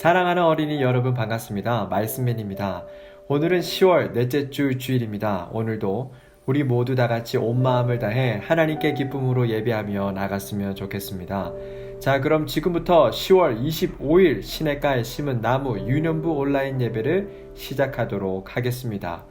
사랑하는 어린이 여러분 반갑습니다. 말씀맨입니다. 오늘은 10월 넷째 주 주일입니다. 오늘도 우리 모두 다 같이 온 마음을 다해 하나님께 기쁨으로 예배하며 나갔으면 좋겠습니다. 자, 그럼 지금부터 10월 25일 시냇가에 심은 나무 유년부 온라인 예배를 시작하도록 하겠습니다.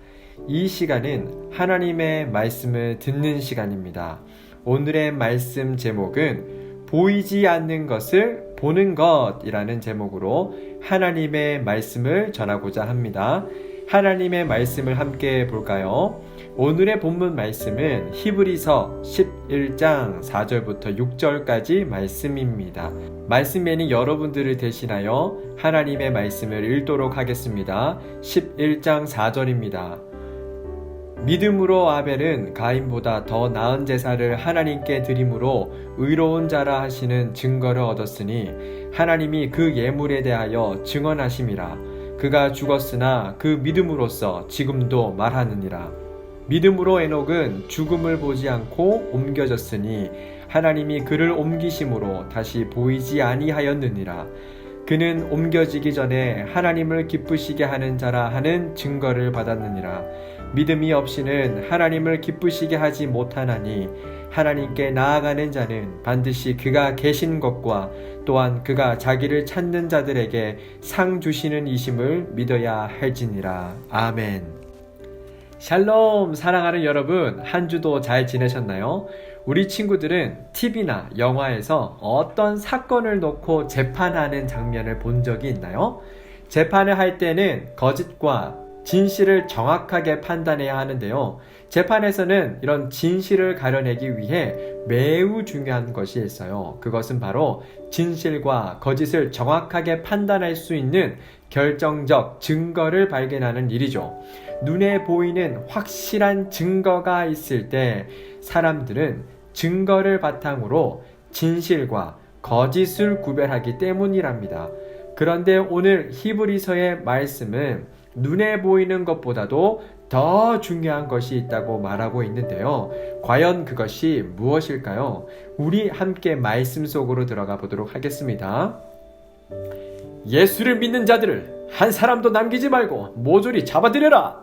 이 시간은 하나님의 말씀을 듣는 시간입니다. 오늘의 말씀 제목은 보이지 않는 것을 보는 것이라는 제목으로 하나님의 말씀을 전하고자 합니다. 하나님의 말씀을 함께 볼까요? 오늘의 본문 말씀은 히브리서 11장 4절부터 6절까지 말씀입니다. 말씀맨이 여러분들을 대신하여 하나님의 말씀을 읽도록 하겠습니다. 11장 4절입니다. 믿음으로 아벨은 가인보다 더 나은 제사를 하나님께 드림으로 의로운 자라 하시는 증거를 얻었으니 하나님이 그 예물에 대하여 증언하심이라. 그가 죽었으나 그 믿음으로써 지금도 말하느니라. 믿음으로 에녹은 죽음을 보지 않고 옮겨졌으니 하나님이 그를 옮기심으로 다시 보이지 아니하였느니라. 그는 옮겨지기 전에 하나님을 기쁘시게 하는 자라 하는 증거를 받았느니라. 믿음이 없이는 하나님을 기쁘시게 하지 못하나니 하나님께 나아가는 자는 반드시 그가 계신 것과 또한 그가 자기를 찾는 자들에게 상 주시는 이심을 믿어야 할지니라. 아멘. 샬롬, 사랑하는 여러분, 한 주도 잘 지내셨나요? 우리 친구들은 TV나 영화에서 어떤 사건을 놓고 재판하는 장면을 본 적이 있나요? 재판을 할 때는 거짓과 진실을 정확하게 판단해야 하는데요. 재판에서는 이런 진실을 가려내기 위해 매우 중요한 것이 있어요. 그것은 바로 진실과 거짓을 정확하게 판단할 수 있는 결정적 증거를 발견하는 일이죠. 눈에 보이는 확실한 증거가 있을 때 사람들은 증거를 바탕으로 진실과 거짓을 구별하기 때문이랍니다. 그런데 오늘 히브리서의 말씀은 눈에 보이는 것보다도 더 중요한 것이 있다고 말하고 있는데요. 과연 그것이 무엇일까요? 우리 함께 말씀 속으로 들어가 보도록 하겠습니다. 예수를 믿는 자들을 한 사람도 남기지 말고 모조리 잡아들여라!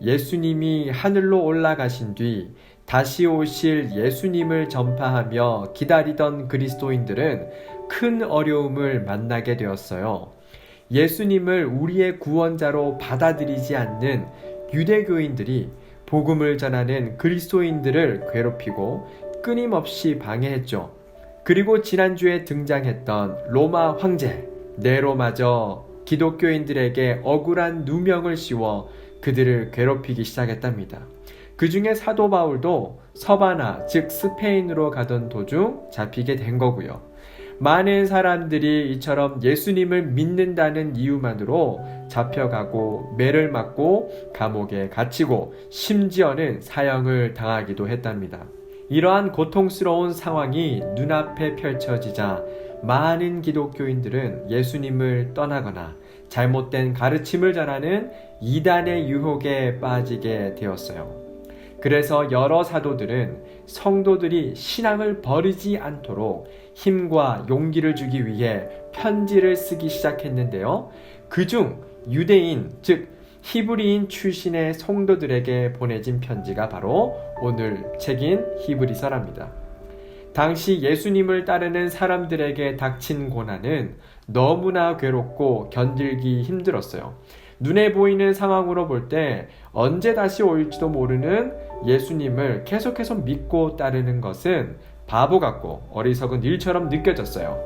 예수님이 하늘로 올라가신 뒤 다시 오실 예수님을 전파하며 기다리던 그리스도인들은 큰 어려움을 만나게 되었어요. 예수님을 우리의 구원자로 받아들이지 않는 유대교인들이 복음을 전하는 그리스도인들을 괴롭히고 끊임없이 방해했죠. 그리고 지난주에 등장했던 로마 황제 네로마저 기독교인들에게 억울한 누명을 씌워 그들을 괴롭히기 시작했답니다. 그 중에 사도 바울도 서바나 즉 스페인으로 가던 도중 잡히게 된 거고요. 많은 사람들이 이처럼 예수님을 믿는다는 이유만으로 잡혀가고 매를 맞고 감옥에 갇히고 심지어는 사형을 당하기도 했답니다. 이러한 고통스러운 상황이 눈앞에 펼쳐지자 많은 기독교인들은 예수님을 떠나거나 잘못된 가르침을 전하는 이단의 유혹에 빠지게 되었어요. 그래서 여러 사도들은 성도들이 신앙을 버리지 않도록 힘과 용기를 주기 위해 편지를 쓰기 시작했는데요. 그중 유대인, 즉 히브리인 출신의 성도들에게 보내진 편지가 바로 오늘 책인 히브리서랍니다. 당시 예수님을 따르는 사람들에게 닥친 고난은 너무나 괴롭고 견딜기 힘들었어요. 눈에 보이는 상황으로 볼 때 언제 다시 올지도 모르는 예수님을 계속해서 믿고 따르는 것은 바보 같고 어리석은 일처럼 느껴졌어요.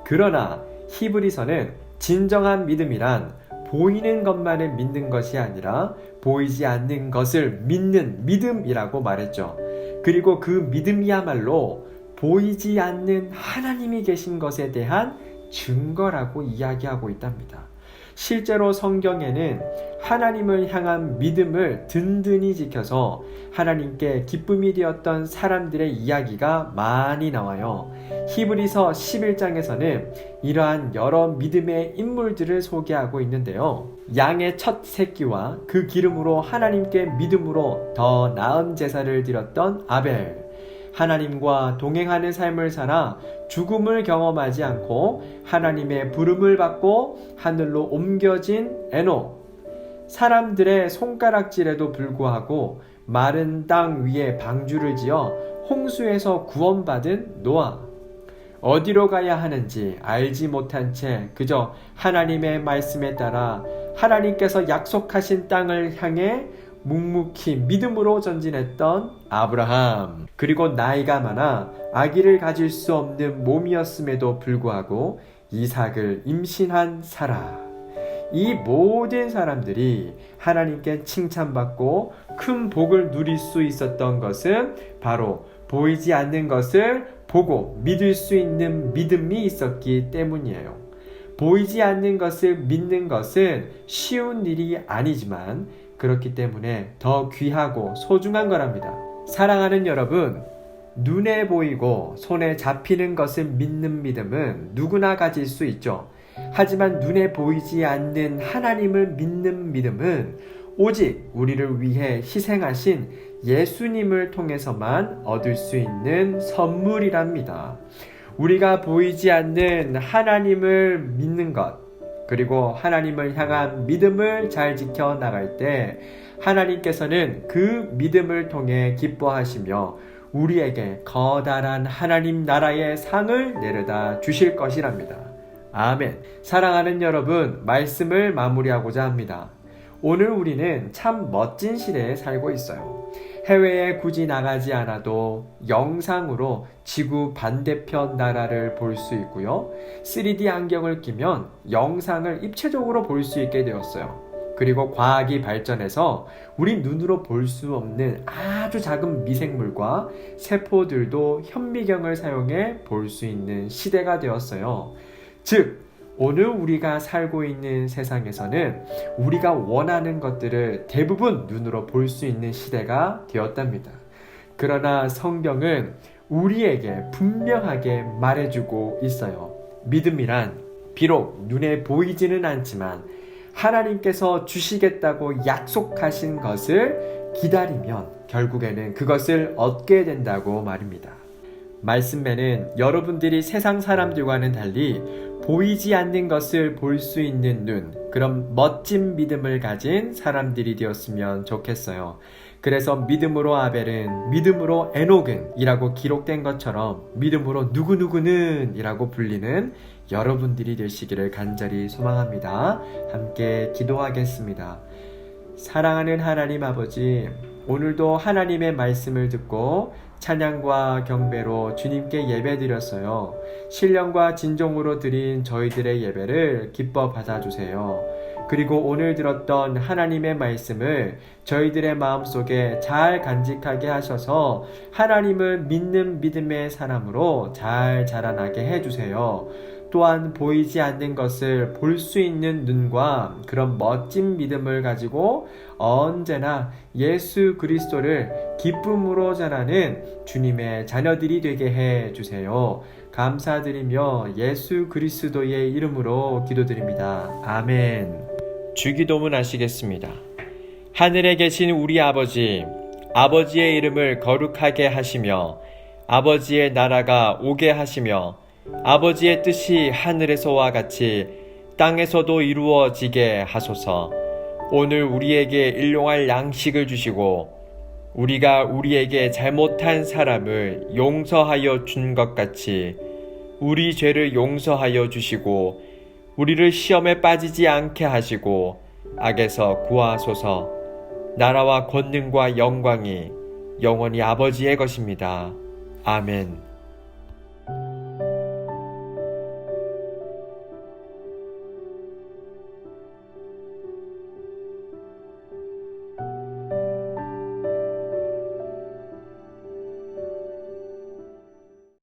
그러나 히브리서는 진정한 믿음이란 보이는 것만을 믿는 것이 아니라 보이지 않는 것을 믿는 믿음이라고 말했죠. 그리고 그 믿음이야말로 보이지 않는 하나님이 계신 것에 대한 증거라고 이야기하고 있답니다. 실제로 성경에는 하나님을 향한 믿음을 든든히 지켜서 하나님께 기쁨이 되었던 사람들의 이야기가 많이 나와요. 히브리서 11장에서는 이러한 여러 믿음의 인물들을 소개하고 있는데요. 양의 첫 새끼와 그 기름으로 하나님께 믿음으로 더 나은 제사를 드렸던 아벨, 하나님과 동행하는 삶을 살아 죽음을 경험하지 않고 하나님의 부름을 받고 하늘로 옮겨진 에녹. 사람들의 손가락질에도 불구하고 마른 땅 위에 방주를 지어 홍수에서 구원받은 노아. 어디로 가야 하는지 알지 못한 채 그저 하나님의 말씀에 따라 하나님께서 약속하신 땅을 향해 묵묵히 믿음으로 전진했던 아브라함. 그리고 나이가 많아 아기를 가질 수 없는 몸이었음에도 불구하고 이삭을 임신한 사라. 이 모든 사람들이 하나님께 칭찬받고 큰 복을 누릴 수 있었던 것은 바로 보이지 않는 것을 보고 믿을 수 있는 믿음이 있었기 때문이에요. 보이지 않는 것을 믿는 것은 쉬운 일이 아니지만 그렇기 때문에 더 귀하고 소중한 거랍니다. 사랑하는 여러분, 눈에 보이고 손에 잡히는 것을 믿는 믿음은 누구나 가질 수 있죠. 하지만 눈에 보이지 않는 하나님을 믿는 믿음은 오직 우리를 위해 희생하신 예수님을 통해서만 얻을 수 있는 선물이랍니다. 우리가 보이지 않는 하나님을 믿는 것, 그리고 하나님을 향한 믿음을 잘 지켜 나갈 때 하나님께서는 그 믿음을 통해 기뻐하시며 우리에게 커다란 하나님 나라의 상을 내려다 주실 것이랍니다. 아멘. 사랑하는 여러분, 말씀을 마무리하고자 합니다. 오늘 우리는 참 멋진 시대에 살고 있어요. 해외에 굳이 나가지 않아도 영상으로 지구 반대편 나라를 볼 수 있고요. 3D 안경을 끼면 영상을 입체적으로 볼 수 있게 되었어요. 그리고 과학이 발전해서 우리 눈으로 볼 수 없는 아주 작은 미생물과 세포들도 현미경을 사용해 볼 수 있는 시대가 되었어요. 즉, 오늘 우리가 살고 있는 세상에서는 우리가 원하는 것들을 대부분 눈으로 볼 수 있는 시대가 되었답니다. 그러나 성경은 우리에게 분명하게 말해주고 있어요. 믿음이란 비록 눈에 보이지는 않지만 하나님께서 주시겠다고 약속하신 것을 기다리면 결국에는 그것을 얻게 된다고 말입니다. 말씀에는 여러분들이 세상 사람들과는 달리 보이지 않는 것을 볼 수 있는 눈, 그런 멋진 믿음을 가진 사람들이 되었으면 좋겠어요. 그래서 믿음으로 아벨은, 믿음으로 에녹은 이라고 기록된 것처럼 믿음으로 누구누구는 이라고 불리는 여러분들이 되시기를 간절히 소망합니다. 함께 기도하겠습니다. 사랑하는 하나님 아버지, 오늘도 하나님의 말씀을 듣고 찬양과 경배로 주님께 예배드렸어요. 신령과 진정으로 드린 저희들의 예배를 기뻐 받아주세요. 그리고 오늘 들었던 하나님의 말씀을 저희들의 마음속에 잘 간직하게 하셔서 하나님을 믿는 믿음의 사람으로 잘 자라나게 해주세요. 또한 보이지 않는 것을 볼 수 있는 눈과 그런 멋진 믿음을 가지고 언제나 예수 그리스도를 기쁨으로 전하는 주님의 자녀들이 되게 해주세요. 감사드리며 예수 그리스도의 이름으로 기도드립니다. 아멘. 주기도문 하시겠습니다. 하늘에 계신 우리 아버지, 아버지의 이름을 거룩하게 하시며 아버지의 나라가 오게 하시며 아버지의 뜻이 하늘에서와 같이 땅에서도 이루어지게 하소서. 오늘 우리에게 일용할 양식을 주시고 우리가 우리에게 잘못한 사람을 용서하여 준 것 같이 우리 죄를 용서하여 주시고 우리를 시험에 빠지지 않게 하시고 악에서 구하소서. 나라와 권능과 영광이 영원히 아버지의 것입니다. 아멘.